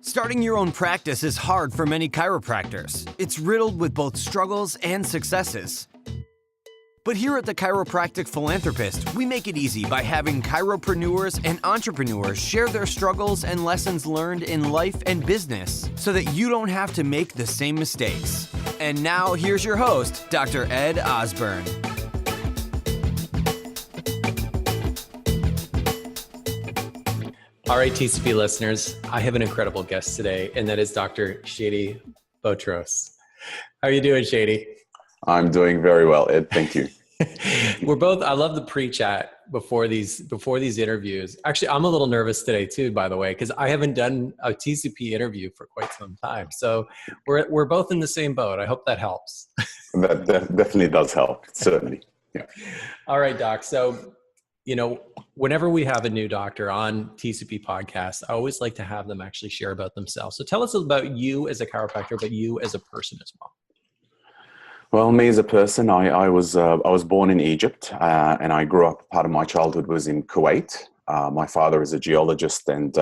Starting your own practice is hard for many chiropractors. It's riddled with both struggles and successes. But here at the Chiropractic Philanthropist, we make it easy by having chiropreneurs and entrepreneurs share their struggles and lessons learned in life and business so that you don't have to make the same mistakes. And now here's your host, Dr. Ed Osborne. All right, TCP listeners, I have an incredible guest today, and that is Dr. Shady Botros. How are you doing, Shady? I'm doing very well, Ed. Thank you. I love the pre-chat before these interviews. Actually, I'm a little nervous today too, by the way, because I haven't done a TCP interview for quite some time. So we're both in the same boat. I hope that helps. That definitely does help, certainly. Yeah. All right, Doc. So, whenever we have a new doctor on TCP podcast, I always like to have them actually share about themselves. So tell us about you as a chiropractor, but you as a person as well. Well, me as a person, I was born in Egypt, and I grew up. Part of my childhood was in Kuwait. My father is a geologist, and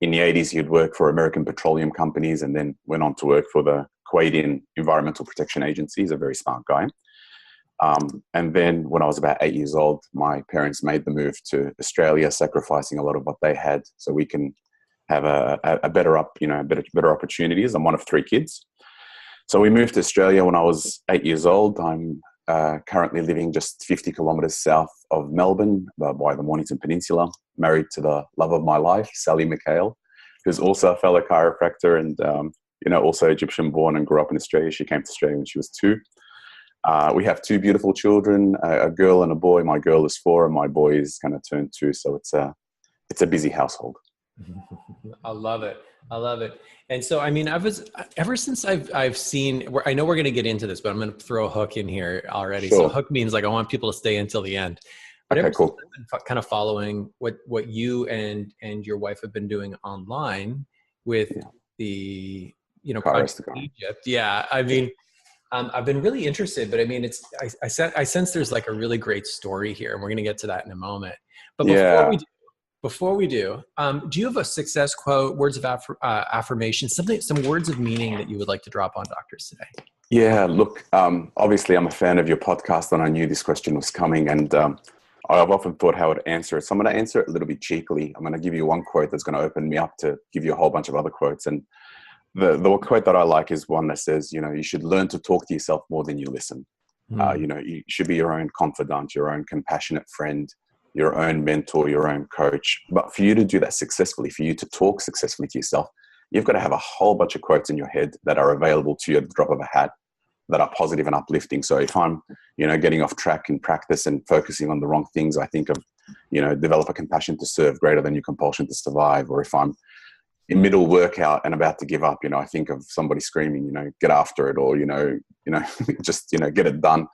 in the 80s, he'd worked for American petroleum companies, and then went on to work for the Kuwaiti Environmental Protection Agency. He's a very smart guy. And then when I was about 8 years old, my parents made the move to Australia, sacrificing a lot of what they had so we can have a better opportunities. I'm one of three kids. So we moved to Australia when I was 8 years old. I'm currently living just 50 kilometers south of Melbourne by the Mornington Peninsula, married to the love of my life, Sally Mikhael, who's also a fellow chiropractor and, also Egyptian born and grew up in Australia. She came to Australia when she was 2. We have 2 beautiful children, a girl and a boy. My girl is 4 and my boy is going to turn 2. So it's a busy household. I love it. And so, ever since I've seen, I know we're going to get into this, but I'm going to throw a hook in here already. Sure. So hook means I want people to stay until the end. But okay, cool. I've been kind of following what you and your wife have been doing online with the, Project Egypt. Yeah. I've been really interested, but I sense there's like a really great story here, and we're going to get to that in a moment. But before we do you have a success quote, words of affirmation, some words of meaning that you would like to drop on doctors today? Yeah, look, obviously I'm a fan of your podcast, and I knew this question was coming, and I've often thought how to answer it. So I'm going to answer it a little bit cheekily. I'm going to give you one quote that's going to open me up to give you a whole bunch of other quotes. And the quote that I like is one that says, you should learn to talk to yourself more than you listen. You should be your own confidant, your own compassionate friend, your own mentor, your own coach. But for you to do that successfully, for you to talk successfully to yourself, you've got to have a whole bunch of quotes in your head that are available to you at the drop of a hat, that are positive and uplifting. So if I'm, getting off track in practice and focusing on the wrong things, I think of, develop a compassion to serve greater than your compulsion to survive. Or if I'm in middle workout and about to give up, I think of somebody screaming, get after it, or, just, get it done.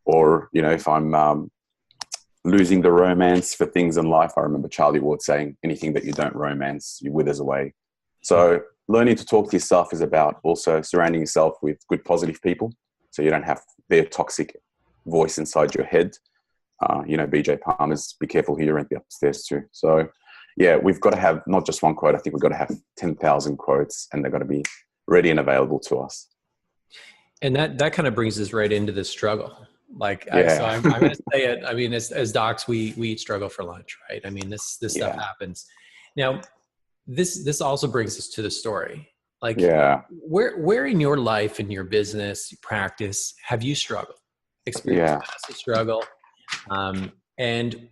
Or, if I'm losing the romance for things in life, I remember Charlie Ward saying, anything that you don't romance, you withers away. So learning to talk to yourself is about also surrounding yourself with good, positive people, so you don't have their toxic voice inside your head. BJ Palmer's Be Careful Who You Rent the Upstairs To. So yeah, we've got to have not just one quote. I think we've got to have 10,000 quotes, and they've got to be ready and available to us. And that kind of brings us right into the struggle. So I'm going to say it. As docs, we eat struggle for lunch, right? This stuff happens. Now, this also brings us to the story. Where in your life, in your business, practice, have you struggled? Experienced massive struggle? And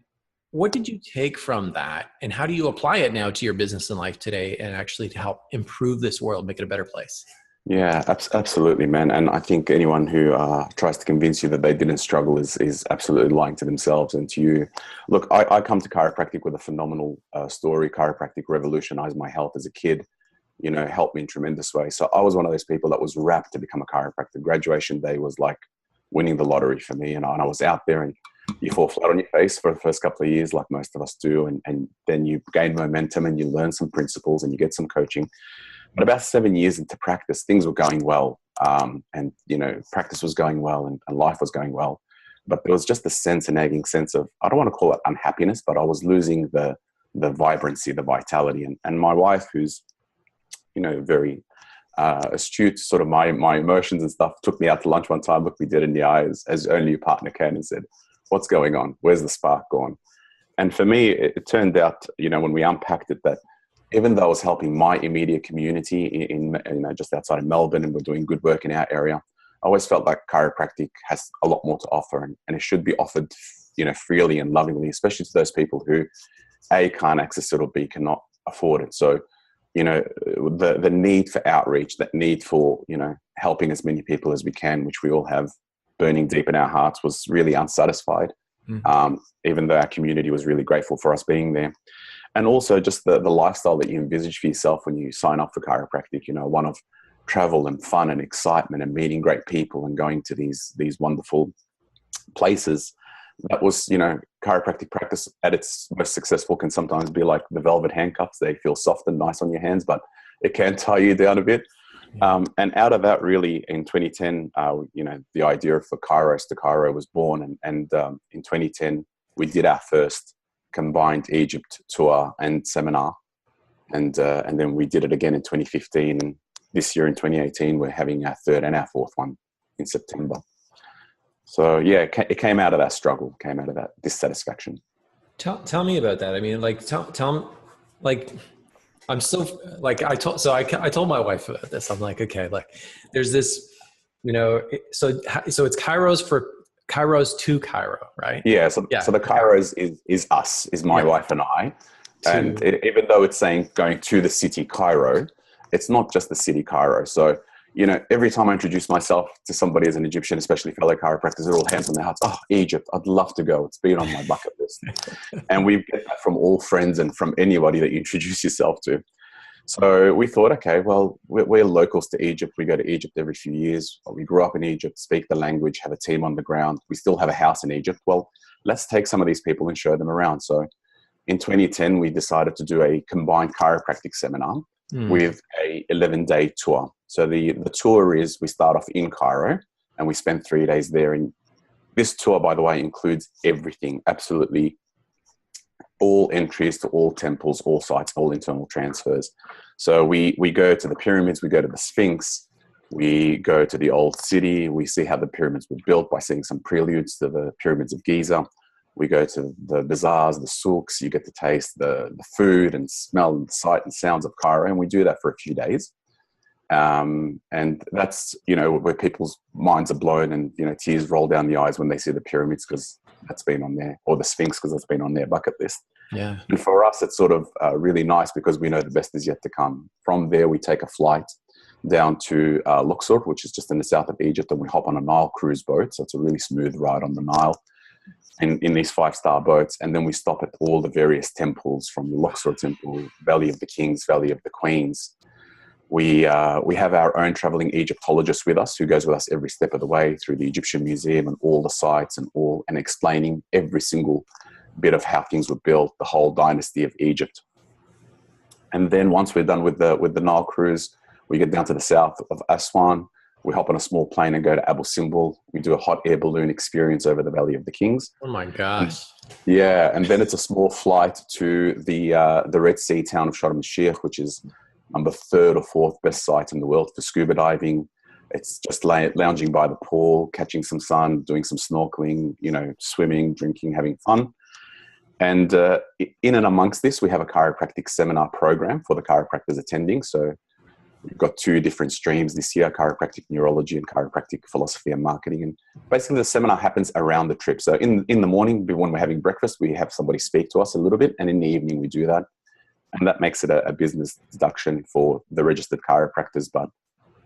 what did you take from that? And how do you apply it now to your business and life today, and actually to help improve this world, make it a better place? Yeah, absolutely, man. And I think anyone who tries to convince you that they didn't struggle is absolutely lying to themselves and to you. Look, I come to chiropractic with a phenomenal story. Chiropractic revolutionized my health as a kid, helped me in tremendous ways. So I was one of those people that was rapt to become a chiropractor. Graduation day was like winning the lottery for me. And I was out there, and you fall flat on your face for the first couple of years, like most of us do. And then you gain momentum and you learn some principles and you get some coaching. But about 7 years into practice, things were going well. And practice was going well and life was going well. But there was just a nagging sense of, I don't want to call it unhappiness, but I was losing the vibrancy, the vitality. And my wife, who's very astute, sort of my emotions and stuff, took me out to lunch one time, looked me dead in the eyes, as only your partner can, and said, "What's going on? Where's the spark gone?" And for me, it turned out, when we unpacked it, that even though I was helping my immediate community in just outside of Melbourne, and we're doing good work in our area, I always felt like chiropractic has a lot more to offer, and it should be offered, freely and lovingly, especially to those people who A, can't access it, or B, cannot afford it. So, the need for outreach, that need for, helping as many people as we can, which we all have burning deep in our hearts, was really unsatisfied. Even though our community was really grateful for us being there. And also just the lifestyle that you envisage for yourself when you sign up for chiropractic, one of travel and fun and excitement and meeting great people and going to these wonderful places. That was, chiropractic practice at its most successful can sometimes be like the velvet handcuffs. They feel soft and nice on your hands, but it can tie you down a bit. And out of that, really, in 2010, the idea for Chiros to Cairo was born. And in 2010, we did our first combined Egypt tour and seminar. And then we did it again in 2015. And this year in 2018, we're having our third and our fourth one in September. So, yeah, it came out of that struggle, came out of that dissatisfaction. Tell me about that. I mean, tell me, I'm still I told my wife about this. I'm like, okay, there's this, so it's Kairos to Cairo, right? Yeah. So the Kairos is us, is my wife and I. And even though it's saying going to the city Cairo, it's not just the city Cairo. So, every time I introduce myself to somebody as an Egyptian, especially fellow chiropractors, they're all hands on their hearts. "Oh, Egypt, I'd love to go. It's been on my bucket list." And we get that from all friends and from anybody that you introduce yourself to. So we thought, okay, well, we're locals to Egypt. We go to Egypt every few years. We grew up in Egypt, speak the language, have a team on the ground. We still have a house in Egypt. Well, let's take some of these people and show them around. So in 2010, we decided to do a combined chiropractic seminar with a 11-day tour. So the tour is, we start off in Cairo and we spend 3 days there. And this tour, by the way, includes everything, absolutely all entries to all temples, all sites, all internal transfers. So we go to the pyramids, we go to the Sphinx, we go to the old city, we see how the pyramids were built by seeing some preludes to the pyramids of Giza. We go to the bazaars, the souks, you get to taste the food and smell and sight and sounds of Cairo, and we do that for a few days. And that's, where people's minds are blown and, tears roll down the eyes when they see the pyramids because that's been on there, or the Sphinx because that's been on their bucket list. Yeah. And for us, it's sort of really nice because we know the best is yet to come. From there, we take a flight down to Luxor, which is just in the south of Egypt, and we hop on a Nile cruise boat. So it's a really smooth ride on the Nile in these 5-star boats. And then we stop at all the various temples, from the Luxor Temple, Valley of the Kings, Valley of the Queens. We have our own traveling Egyptologist with us who goes with us every step of the way through the Egyptian Museum and all the sites and explaining every single bit of how things were built, the whole dynasty of Egypt. And then once we're done with the Nile cruise, we get down to the south of Aswan. We hop on a small plane and go to Abu Simbel. We do a hot air balloon experience over the Valley of the Kings. Oh my gosh. Yeah. And then it's a small flight to the Red Sea town of Sharm el-Sheikh, which is number 3rd or 4th best site in the world for scuba diving. It's just lounging by the pool, catching some sun, doing some snorkeling, swimming, drinking, having fun. And in and amongst this, we have a chiropractic seminar program for the chiropractors attending. So we've got 2 different streams this year, chiropractic neurology and chiropractic philosophy and marketing. And basically the seminar happens around the trip. So in the morning, when we're having breakfast, we have somebody speak to us a little bit. And in the evening, we do that. And that makes it a business deduction for the registered chiropractors. But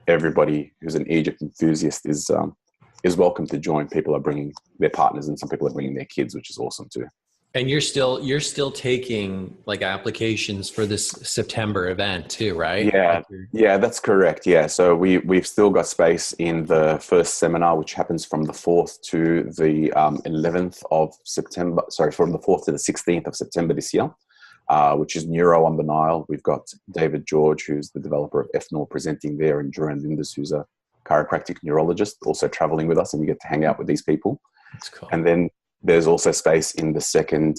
everybody who's an Egypt enthusiast is welcome to join. People are bringing their partners and some people are bringing their kids, which is awesome too. And you're still taking applications for this September event too, right? Yeah, that's correct. Yeah. So we've still got space in the first seminar, which happens from the 4th to the 11th of September. Sorry, from the 4th to the 16th of September this year. Which is Neuro on the Nile. We've got David George, who's the developer of FNOR, presenting there, and Duran Linders, who's a chiropractic neurologist, also traveling with us, and we get to hang out with these people. That's cool. And then there's also space in the second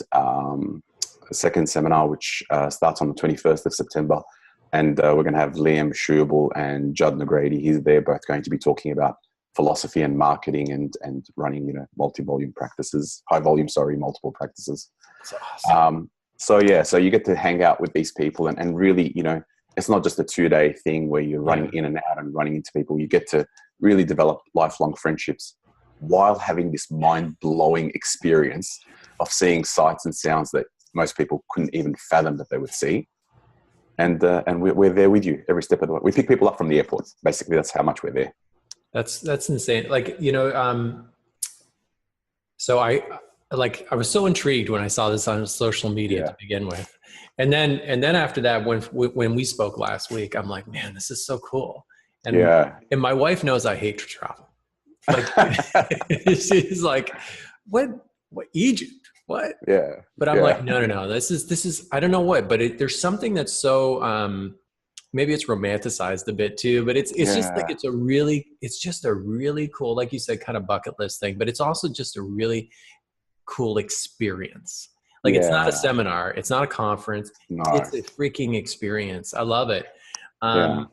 seminar, which starts on the 21st of September, And we're going to have Liam Schubel and Judd Negrady. They're both going to be talking about philosophy and marketing and running, multi-volume practices, multiple practices. That's awesome. So you get to hang out with these people and really, it's not just a 2-day thing where you're running in and out and running into people. You get to really develop lifelong friendships while having this mind-blowing experience of seeing sights and sounds that most people couldn't even fathom that they would see. And we're there with you every step of the way. We pick people up from the airport. Basically, that's how much we're there. That's insane. So I was so intrigued when I saw this on social media to begin with. And then after that, when we spoke last week, I'm like, man, this is so cool. And my wife knows I hate to travel. She's like, what Egypt? What? Yeah. But I'm like, no. This is, I don't know what, but there's something that's so, maybe it's romanticized a bit too, but it's just like, it's just a really cool, like you said, kind of bucket list thing, but it's also just a really cool experience. Like it's not a seminar. It's not a conference. No. It's a freaking experience. I love it. I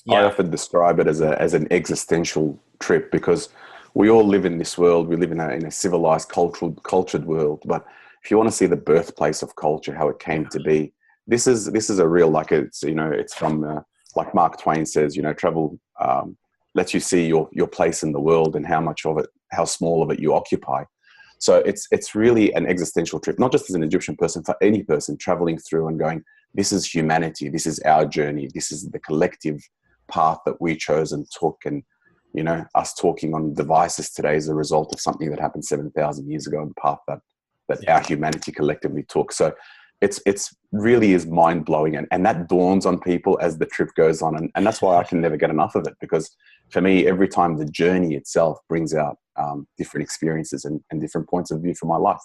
often describe it as an existential trip because we all live in this world. We live in a civilized, cultured world. But if you want to see the birthplace of culture, how it came to be, this is a real, like it's from like Mark Twain says, travel lets you see your place in the world and how much of it, how small of it you occupy. So it's really an existential trip, not just as an Egyptian person, for any person traveling through and going, this is humanity, this is our journey, this is the collective path that we chose and took. And us talking on devices today is a result of something that happened 7,000 years ago, the path that our humanity collectively took. So it's really is mind blowing. And that dawns on people as the trip goes on. And that's why I can never get enough of it, because for me, every time the journey itself brings out different experiences and different points of view for my life.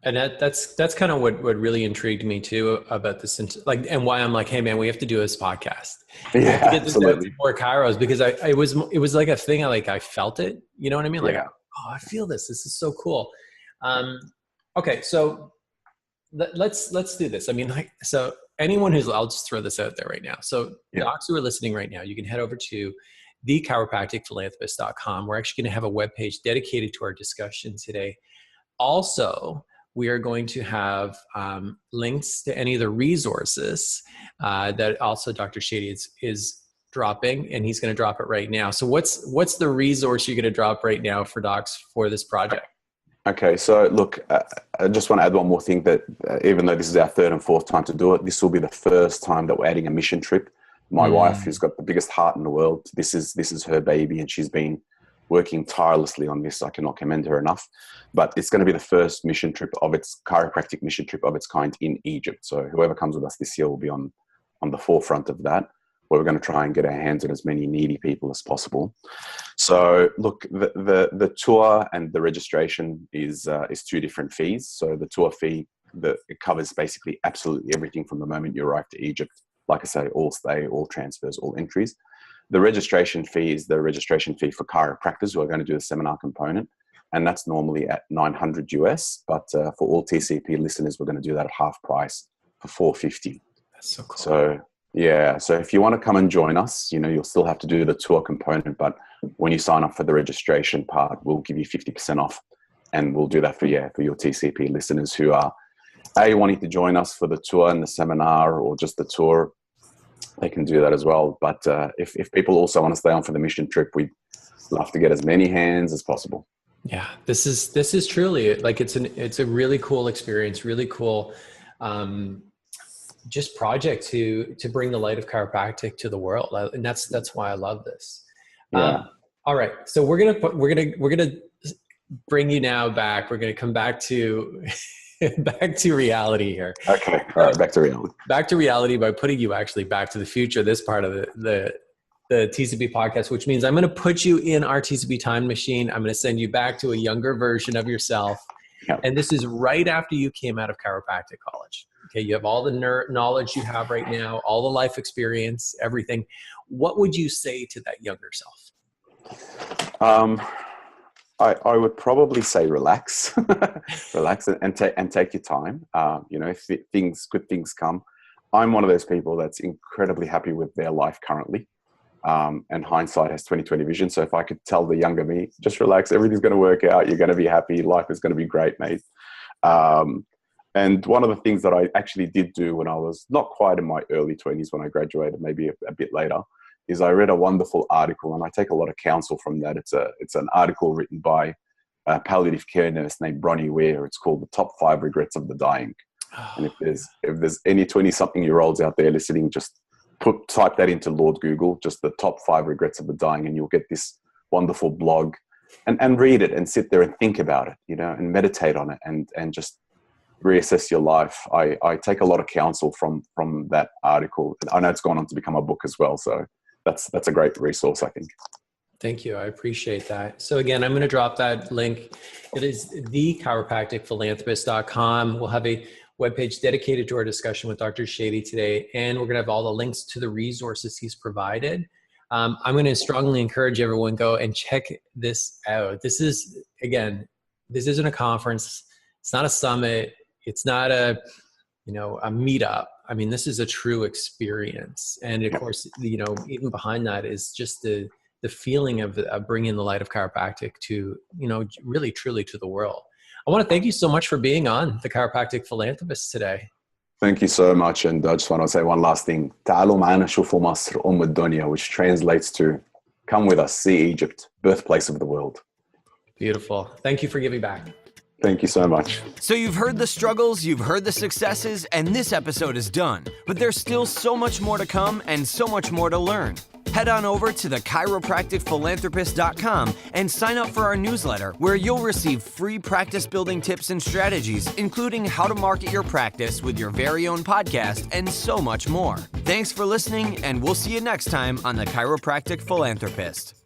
And that's kind of what really intrigued me too about this, and why I'm like, hey man, we have to do this podcast. Yeah, absolutely. More Chiros, because it was like a thing. I felt it. You know what I mean? Like, I feel this. This is so cool. Okay, so let's do this. I mean, so anyone I'll just throw this out there right now. So docs who are listening right now, you can head over to thechiropracticphilanthropist.com. We're actually going to have a webpage dedicated to our discussion today. Also, we are going to have links to any of the resources that also Dr. Shady is dropping, and he's going to drop it right now. So what's the resource you're going to drop right now for docs for this project? Okay, so look, I just want to add one more thing, that even though this is our third and fourth time to do it, this will be the first time that we're adding a mission trip. My wife, who's got the biggest heart in the world, this is her baby, and she's been working tirelessly on this. I cannot commend her enough. But it's going to be the first mission trip of its chiropractic mission trip of its kind in Egypt. So whoever comes with us this year will be on the forefront of that, where we're going to try and get our hands on as many needy people as possible. So look, the tour and the registration is two different fees. So the tour fee, it covers basically absolutely everything from the moment you arrive to Egypt. Like I say, all stay, all transfers, all entries. The registration fee is the registration fee for chiropractors who are going to do the seminar component. And that's normally at $900 US. But for all TCP listeners, we're going to do that at half price for $450. That's so cool. So if you want to come and join us, you'll still have to do the tour component. But when you sign up for the registration part, we'll give you 50% off. And we'll do that for your TCP listeners who are wanting to join us for the tour and the seminar, or just the tour. They can do that as well. But if people also want to stay on for the mission trip, we'd love to get as many hands as possible. Yeah, this is truly like, it's a really cool experience, really cool just project to bring the light of chiropractic to the world. And that's why I love this. Yeah. All right. So we're gonna bring you now back. We're gonna come back to back to reality here. Okay. All right. Back to reality. Back to reality by putting you actually back to the future, this part of the TCP podcast, which means I'm going to put you in our TCP time machine. I'm going to send you back to a younger version of yourself. Yep. And this is right after you came out of chiropractic college. Okay. You have all the knowledge you have right now, all the life experience, everything. What would you say to that younger self? I would probably say relax, relax and take your time. If good things come, I'm one of those people that's incredibly happy with their life currently. And hindsight has 20/20 vision. So if I could tell the younger me, just relax, everything's going to work out. You're going to be happy. Life is going to be great, mate. And one of the things that I actually did do when I was not quite in my early 20s, when I graduated, maybe a bit later, is I read a wonderful article, and I take a lot of counsel from that. It's an article written by a palliative care nurse named Bronnie Ware. It's called The Top 5 Regrets of the Dying. And if there's any 20-something-year-olds out there listening, just type that into Lord Google, just the top 5 regrets of the dying, and you'll get this wonderful blog, and read it and sit there and think about it, and meditate on it, and just reassess your life. I take a lot of counsel from that article. I know it's gone on to become a book as well. So that's a great resource, I think. Thank you. I appreciate that. So again, I'm going to drop that link. It is thechiropracticphilanthropist.com. We'll have a webpage dedicated to our discussion with Dr. Shady today, and we're going to have all the links to the resources he's provided. I'm going to strongly encourage everyone, go and check this out. This isn't a conference. It's not a summit. It's not a meetup. I mean, this is a true experience. And of course, even behind that is just the feeling of bringing the light of chiropractic to, really truly to the world. I want to thank you so much for being on The Chiropractic Philanthropist today. Thank you so much. And I just want to say one last thing. تعالوا معنا شوفوا مصر أم الدنيا, which translates to come with us, see Egypt, birthplace of the world. Beautiful. Thank you for giving back. Thank you so much. So you've heard the struggles, you've heard the successes, and this episode is done. But there's still so much more to come and so much more to learn. Head on over to thechiropracticphilanthropist.com and sign up for our newsletter, where you'll receive free practice building tips and strategies, including how to market your practice with your very own podcast and so much more. Thanks for listening, and we'll see you next time on The Chiropractic Philanthropist.